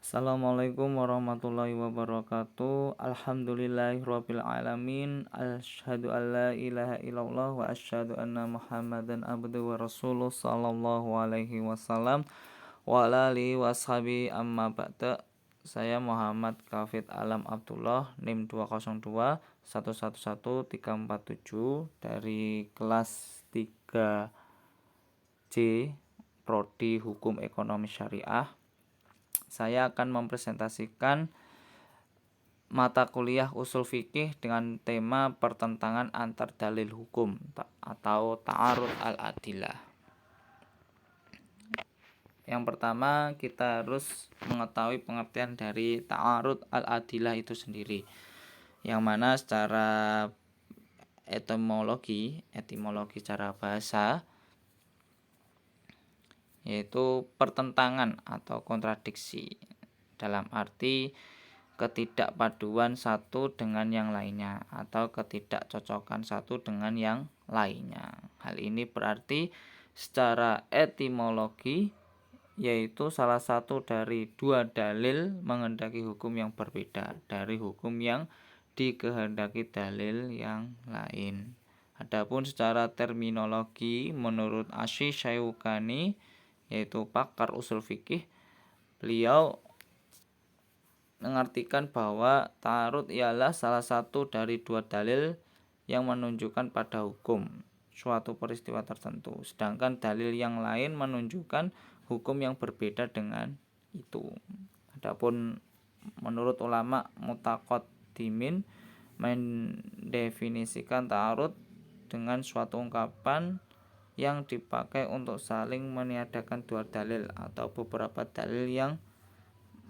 Assalamualaikum warahmatullahi wabarakatuh. Alhamdulillahirabbil alamin. Asyhadu an la ilaha illallah wa asyhadu anna Muhammadan abduhu wa rasuluh sallallahu alaihi wasallam wa ala alihi washabi amma ba'da. Saya Muhammad Kafid Alam Abdullah, NIM 202 111347 dari kelas 3C Prodi Hukum Ekonomi Syariah. Saya akan mempresentasikan mata kuliah usul fikih dengan tema pertentangan antar dalil hukum atau ta'arud al-adillah. Yang pertama, kita harus mengetahui pengertian dari ta'arud al-adillah itu sendiri, yang mana secara etimologi secara bahasa yaitu pertentangan atau kontradiksi, dalam arti ketidakpaduan satu dengan yang lainnya atau ketidakcocokan satu dengan yang lainnya. Hal ini berarti secara etimologi yaitu salah satu dari dua dalil menghendaki hukum yang berbeda dari hukum yang dikehendaki dalil yang lain. Adapun secara terminologi menurut Asy-Syaukani yaitu pakar usul fikih, beliau mengartikan bahwa ta'arud ialah salah satu dari dua dalil yang menunjukkan pada hukum suatu peristiwa tertentu, sedangkan dalil yang lain menunjukkan hukum yang berbeda dengan itu. Adapun menurut ulama mutaqaddimin mendefinisikan ta'arud dengan suatu ungkapan yang dipakai untuk saling meniadakan dua dalil atau beberapa dalil yang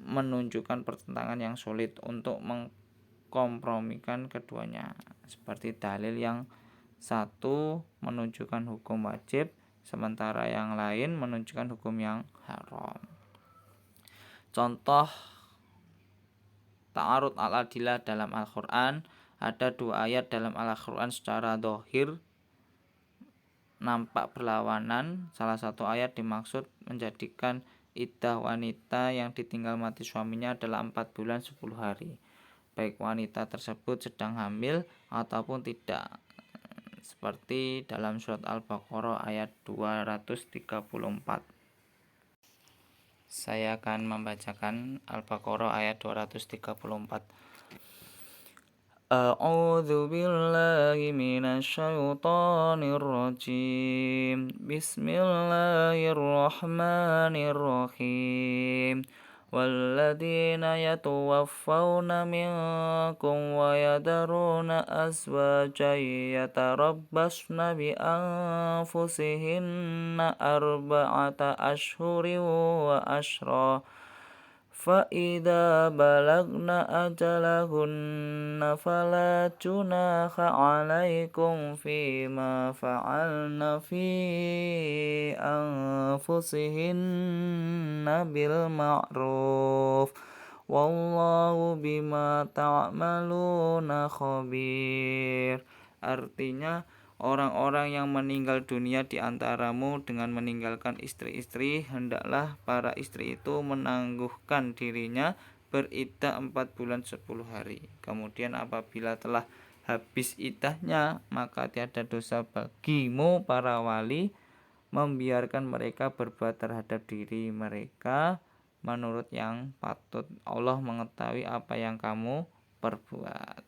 menunjukkan pertentangan yang sulit untuk mengkompromikan keduanya, seperti dalil yang satu menunjukkan hukum wajib sementara yang lain menunjukkan hukum yang haram. Contoh ta'arud al-adillah dalam Al-Quran, ada dua ayat dalam Al-Quran secara zahir nampak berlawanan. Salah satu ayat dimaksud menjadikan iddah wanita yang ditinggal mati suaminya adalah 4 bulan 10 hari, baik wanita tersebut sedang hamil ataupun tidak, seperti dalam surat Al-Baqarah ayat 234. Saya akan membacakan Al-Baqarah ayat 234. A'udzu billahi minasyaitonir rajim. Bismillahirrahmanirrahim. Walladzina yatawaffawna minkum wa yadaruna azwajan yatarabbasna bi anfusihinna arba'ata ashhurin wa ashra. فَإِذَا بَلَغْنَ أَجَلَهُنَّ فَلَا جُنَاحَ عَلَيْكُمْ فِيمَا فَعَلْنَ فِي أَنفُسِهِنَّ بِالْمَعْرُوفِ وَاللَّهُ بِمَا تَعْمَلُونَ خَبِيرٌ. Artinya, orang-orang yang meninggal dunia di antaramu dengan meninggalkan istri-istri, hendaklah para istri itu menangguhkan dirinya beriddah 4 bulan 10 hari. Kemudian apabila telah habis iddahnya, maka tiada dosa bagimu para wali membiarkan mereka berbuat terhadap diri mereka menurut yang patut. Allah mengetahui apa yang kamu perbuat.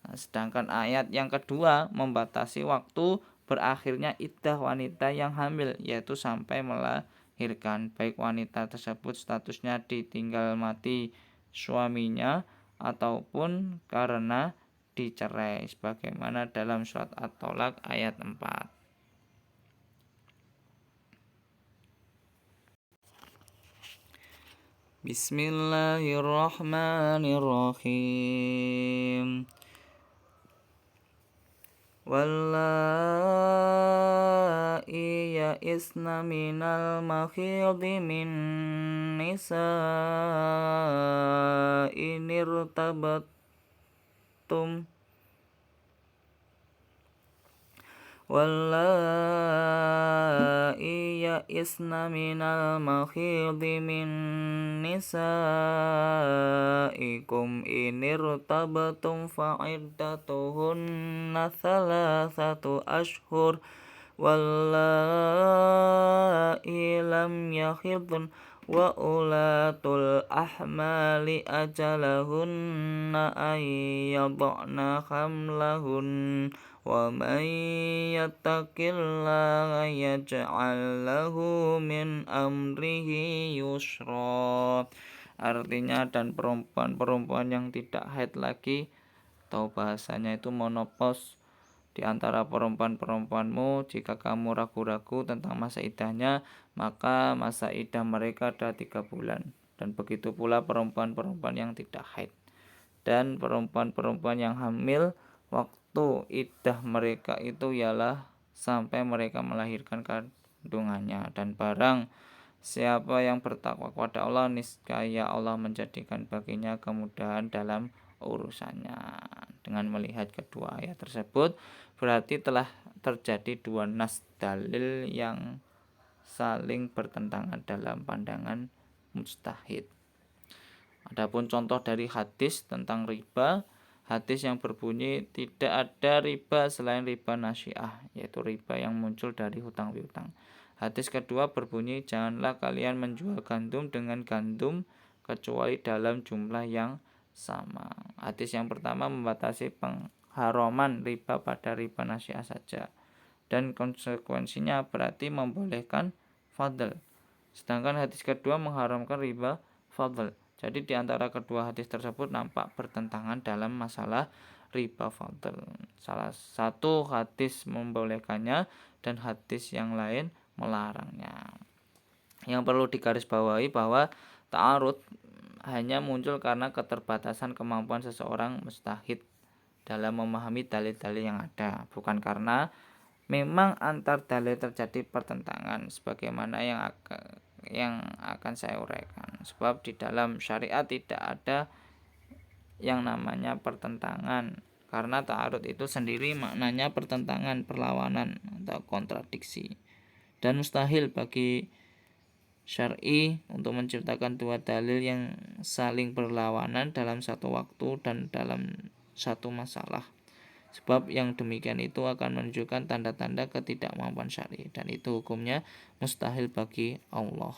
Sedangkan ayat yang kedua membatasi waktu berakhirnya iddah wanita yang hamil, yaitu sampai melahirkan, baik wanita tersebut statusnya ditinggal mati suaminya ataupun karena dicerai, sebagaimana dalam surat At-Tolak ayat 4. Bismillahirrahmanirrahim. Wallai ya'isna minal makhidhi min nisa'in irtabattum wallai ya'isna minal makhidhi min nisaikum inirtabtum fa'iddatuhunna thalathatu ashhur wallai lam yakhidn wa ulatul ahmali ajalahunna an yad'na hamlahun wa man yattaqillaha yaj'al lahu min amrihi yusra. Artinya, dan perempuan-perempuan yang tidak haid lagi atau bahasanya itu menopause di antara perempuan-perempuanmu, jika kamu ragu-ragu tentang masa iddahnya, maka masa iddah mereka adalah 3 bulan. Dan begitu pula perempuan-perempuan yang tidak haid. Dan perempuan-perempuan yang hamil, waktu iddah mereka itu ialah sampai mereka melahirkan kandungannya. Dan barang siapa yang bertakwa kepada Allah, niscaya Allah menjadikan baginya kemudahan dalam urusannya. Dengan melihat kedua ayat tersebut, berarti telah terjadi 2 nas dalil yang saling bertentangan dalam pandangan mujtahid. Adapun contoh dari hadis tentang riba, hadis yang berbunyi tidak ada riba selain riba nasiah, yaitu riba yang muncul dari hutang piutang. Hadis kedua berbunyi, janganlah kalian menjual gandum dengan gandum kecuali dalam jumlah yang sama. Hadis yang pertama membatasi pengharaman riba pada riba nasiah saja, dan konsekuensinya berarti membolehkan fadl. Sedangkan hadis kedua mengharamkan riba fadl. Jadi di antara kedua hadis tersebut nampak bertentangan dalam masalah riba fadl. Salah satu hadis membolehkannya dan hadis yang lain melarangnya. Yang perlu digarisbawahi bahwa ta'arud hanya muncul karena keterbatasan kemampuan seseorang mujtahid dalam memahami dalil-dalil yang ada, bukan karena memang antar dalil terjadi pertentangan sebagaimana yang akan saya uraikan. Sebab di dalam syariat tidak ada yang namanya pertentangan, karena ta'arud itu sendiri maknanya pertentangan, perlawanan atau kontradiksi, dan mustahil bagi syar'i untuk menciptakan 2 dalil yang saling berlawanan dalam satu waktu dan dalam satu masalah. Sebab yang demikian itu akan menunjukkan tanda-tanda ketidakmampuan syar'i, dan itu hukumnya mustahil bagi Allah.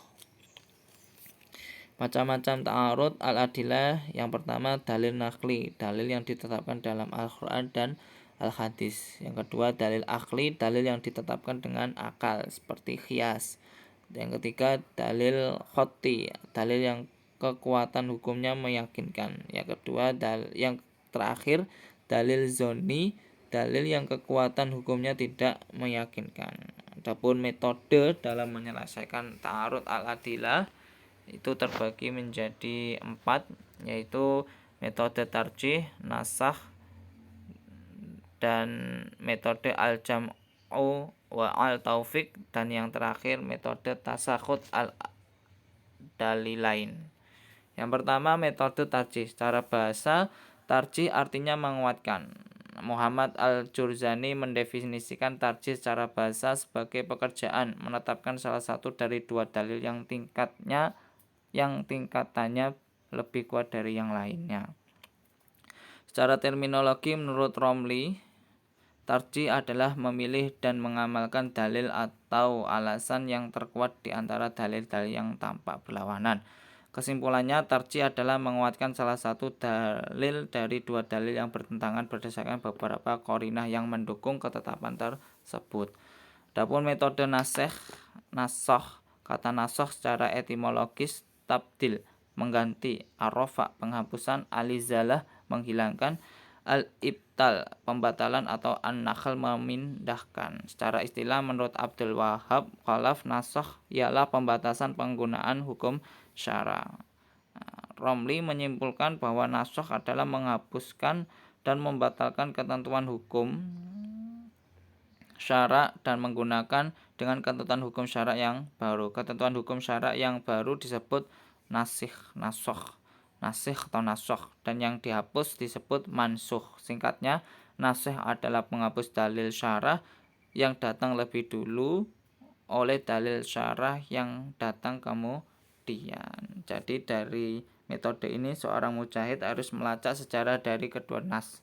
Macam-macam ta'arud al-adillah. Yang pertama dalil nakli, dalil yang ditetapkan dalam Al-Quran dan Al-Hadis. Yang kedua dalil akli, dalil yang ditetapkan dengan akal seperti qiyas. Yang ketiga dalil khoti, dalil yang kekuatan hukumnya meyakinkan. Yang kedua yang terakhir dalil zoni, dalil yang kekuatan hukumnya tidak meyakinkan. Adapun metode dalam menyelesaikan ta'arud al-adillah itu terbagi menjadi 4, yaitu metode tarjih, nasakh, dan metode al-jam'u wa al-taufiq, dan yang terakhir metode tasakhut al-dalilain. Yang pertama metode tarjih. Secara bahasa, tarjih artinya menguatkan. Muhammad al-Jurzani mendefinisikan tarjih secara bahasa sebagai pekerjaan menetapkan salah satu dari 2 dalil yang tingkatannya lebih kuat dari yang lainnya. Secara terminologi, menurut Romli, tarjih adalah memilih dan mengamalkan dalil atau alasan yang terkuat di antara dalil-dalil yang tampak berlawanan. Kesimpulannya, tarjih adalah menguatkan salah satu dalil dari 2 dalil yang bertentangan berdasarkan beberapa qarinah yang mendukung ketetapan tersebut. Adapun metode nasakh, kata nasakh secara etimologis tabdil, mengganti, arafa, penghapusan, alizalah, menghilangkan, al-ibtal, pembatalan, atau an-nakhl, memindahkan. Secara istilah menurut Abdul Wahab Khalaf, nasakh ialah pembatasan penggunaan hukum syara. Romli menyimpulkan bahwa nasakh adalah menghapuskan dan membatalkan ketentuan hukum syara dan menggunakan dengan ketentuan hukum syara yang baru. Ketentuan hukum syara yang baru disebut nasakh atau nasakh, dan yang dihapus disebut mansukh. Singkatnya, nasakh adalah penghapus dalil syara yang datang lebih dulu oleh dalil syarah yang datang kemudian. Jadi dari metode ini seorang mujtahid harus melacak sejarah dari kedua nas.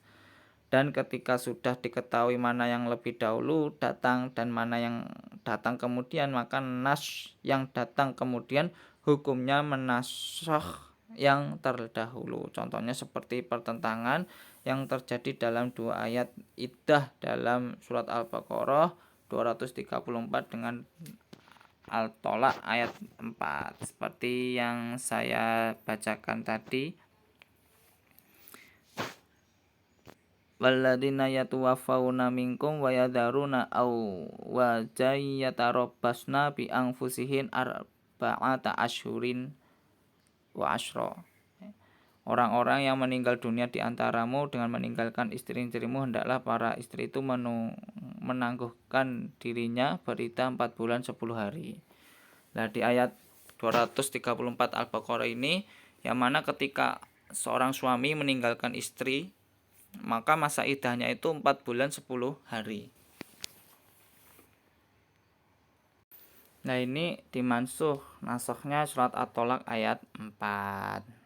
Dan ketika sudah diketahui mana yang lebih dahulu datang dan mana yang datang kemudian, maka nas yang datang kemudian hukumnya menasakh yang terdahulu. Contohnya seperti pertentangan yang terjadi dalam dua ayat iddah dalam surat Al-Baqarah 234 dengan Al-Tolak ayat 4. Seperti yang saya bacakan tadi, walladzina yatawaffawna minkum wa yadharuna awwajan yatarabbasna bi anfusihin arba'ata asyhurin wa asyra. Orang-orang yang meninggal dunia di antaramu dengan meninggalkan istri-istrimu, hendaklah para istri itu menangguhkan dirinya berita 4 bulan 10 hari. Nah, di ayat 234 Al-Baqarah ini, yang mana ketika seorang suami meninggalkan istri, maka masa iddahnya itu 4 bulan 10 hari. Nah, ini dimansuh nasakhnya surat At-Tolak ayat 4.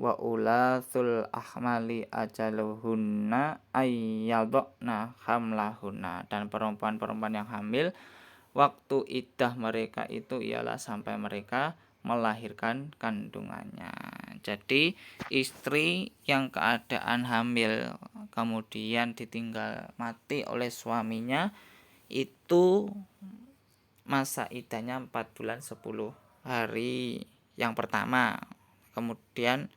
Wa ulatul ahmali ajaluhunna ayyadna hamlahunna. Dan perempuan-perempuan yang hamil, waktu iddah mereka itu ialah sampai mereka melahirkan kandungannya. Jadi istri yang keadaan hamil kemudian ditinggal mati oleh suaminya, itu masa iddahnya 4 bulan 10 hari yang pertama. Kemudian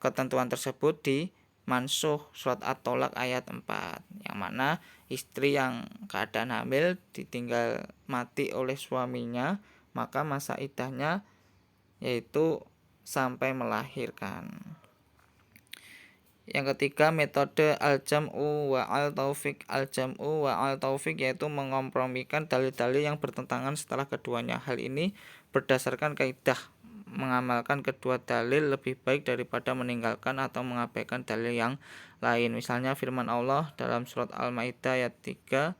ketentuan tersebut dimansuh surat At-Tolak ayat 4, yang mana istri yang keadaan hamil ditinggal mati oleh suaminya, maka masa iddahnya yaitu sampai melahirkan. Yang ketiga, metode al-jam'u wa al-taufiq. Al-jam'u wa al-taufiq yaitu mengompromikan dalil-dalil yang bertentangan setelah keduanya. Hal ini berdasarkan kaidah mengamalkan kedua dalil lebih baik daripada meninggalkan atau mengabaikan dalil yang lain. Misalnya firman Allah dalam surat Al-Maidah ayat 3,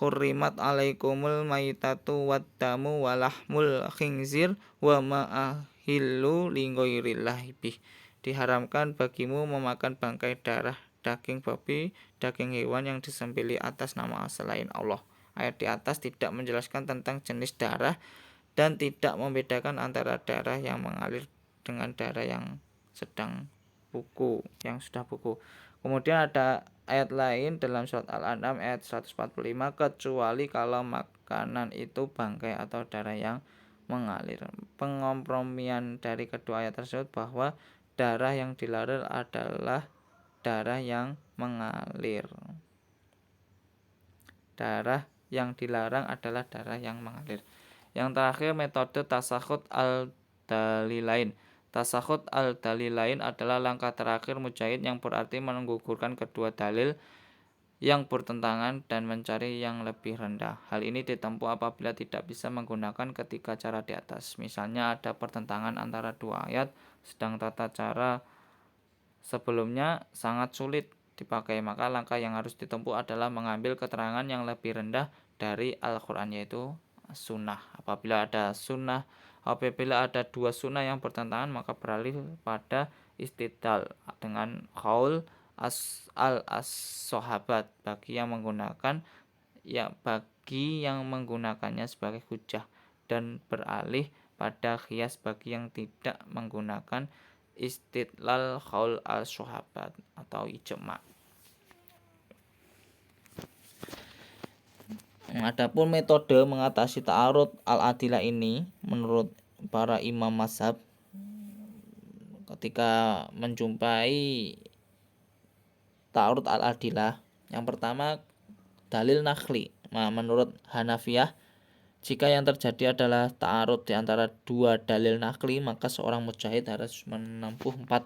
hurrimat alaikumul maitatu waddamu walahmul khinzir wa ma'ahillu lighairillahi bih. Diharamkan bagimu memakan bangkai darah, daging babi, daging hewan yang disembelih atas nama selain Allah. Ayat di atas tidak menjelaskan tentang jenis darah dan tidak membedakan antara darah yang mengalir dengan darah yang sedang buku, yang sudah buku. Kemudian ada ayat lain dalam surat Al-An'am ayat 145, kecuali kalau makanan itu bangkai atau darah yang mengalir. Pengompromian dari kedua ayat tersebut bahwa darah yang dilarang adalah darah yang mengalir. Darah yang dilarang adalah darah yang mengalir. Yang terakhir, metode tasakhut al-dalilain. Tasakhut al-dalilain adalah langkah terakhir mujahid yang berarti menggugurkan kedua dalil yang bertentangan dan mencari yang lebih rendah. Hal ini ditempuh apabila tidak bisa menggunakan ketiga cara di atas. Misalnya ada pertentangan antara dua ayat, sedang tata cara sebelumnya sangat sulit dipakai, maka langkah yang harus ditempuh adalah mengambil keterangan yang lebih rendah dari Al-Quran, yaitu sunnah. Apabila ada dua sunnah yang bertentangan, maka beralih pada istidlal dengan qaul as-sahabat bagi yang menggunakannya sebagai hujah, dan beralih pada qiyas bagi yang tidak menggunakan istidlal qaul as-sahabat atau ijma'. Adapun metode mengatasi ta'arud al-adilah ini menurut para imam mazhab, ketika menjumpai ta'arud al-adilah, yang pertama dalil nakhli. Nah, menurut Hanafiyah, jika yang terjadi adalah ta'arud di antara dua dalil nakli, maka seorang mujahid harus menempuh 4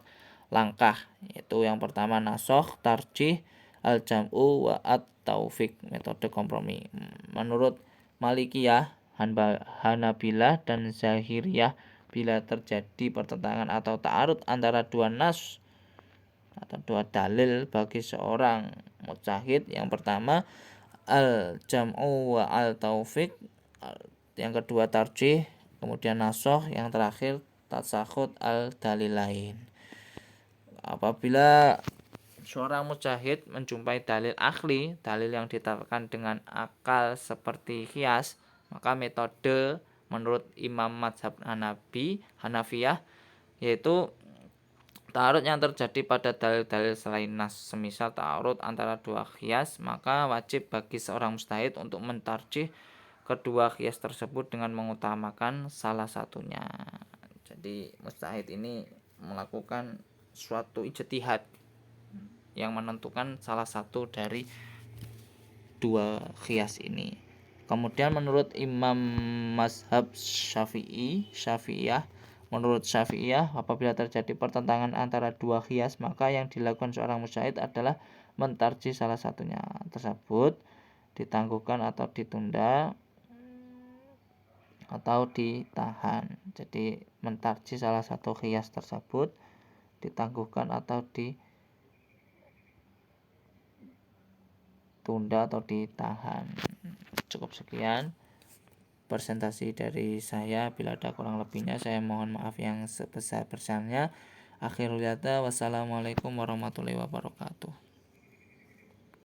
langkah, yaitu yang pertama nasakh, tarjih, al-jam'u wa at-taufiq, metode kompromi. Menurut Malikiyah, Hanabilah dan Zahiriyah, bila terjadi pertentangan atau ta'arud antara dua nas atau dua dalil bagi seorang mujtahid. Yang pertama al-jam'u wa al-taufiq, yang kedua tarjih, kemudian nasoh, yang terakhir tasakhut al-dalilain. Apabila seorang mujtahid menjumpai dalil akli, dalil yang diterapkan dengan akal seperti qiyas, maka metode menurut Imam Mazhab Hanafiyah yaitu ta'arud yang terjadi pada dalil-dalil selain nas. Semisal ta'arud antara dua qiyas, maka wajib bagi seorang mujtahid untuk mentarjih kedua qiyas tersebut dengan mengutamakan salah satunya. Jadi mujtahid ini melakukan suatu ijtihad yang menentukan salah satu dari dua qiyas ini. Kemudian menurut Imam Mazhab Syafi'iyah, menurut Syafi'iyah, apabila terjadi pertentangan antara dua qiyas, maka yang dilakukan seorang mujtahid adalah mentarjih salah satunya tersebut, ditangguhkan atau ditunda atau ditahan. Jadi mentarjih salah satu qiyas tersebut, ditangguhkan atau ditunda atau ditahan. Cukup sekian presentasi dari saya. Bila ada kurang lebihnya saya mohon maaf yang sebesar-besarnya. Akhirul kata, wassalamualaikum warahmatullahi wabarakatuh.